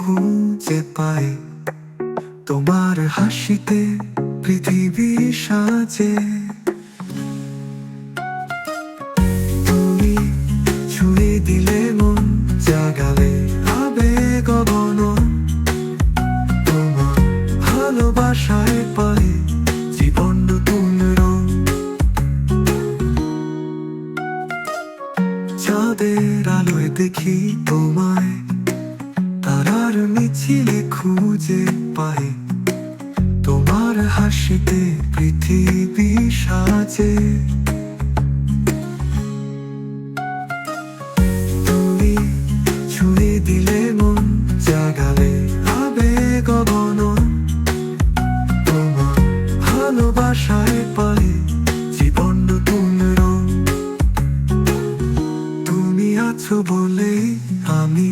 খুঁজে পাই, তোমার হাসিতে পৃথিবী সাজে। তুমি ছুঁয়ে দিলে মন, জাগালে আবেগ অগণন, তোমার ভালোবাসায় পাই জীবন নতুন রং। চাঁদের আলোয় দেখি তোমায়, তারার মিছিলে খুঁজে পাই, তোমার হাসিতে পৃথিবী সাজে। তুমি ছুঁয়ে দিলে মন, জাগালে আবেগ অগণন, তোমার ভালোবাসায় পাই জীবন নতুন রং। তুমি আছো বলেই আমি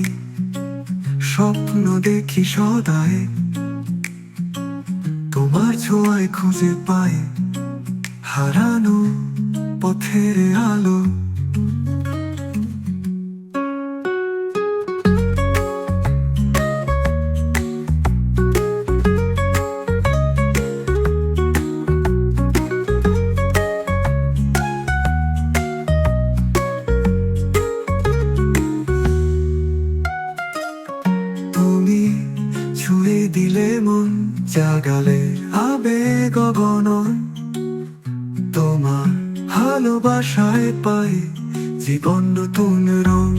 স্বপ্ন দেখি সদাই, তোমার ছোঁয়ায় খুঁজে পাই হারানো পথের আলো। তুমি ছুঁয়ে দিলে মন, জাগালে আবেগ অগণন, তোমার ভালোবাসায় পাই জীবন নতুন রং।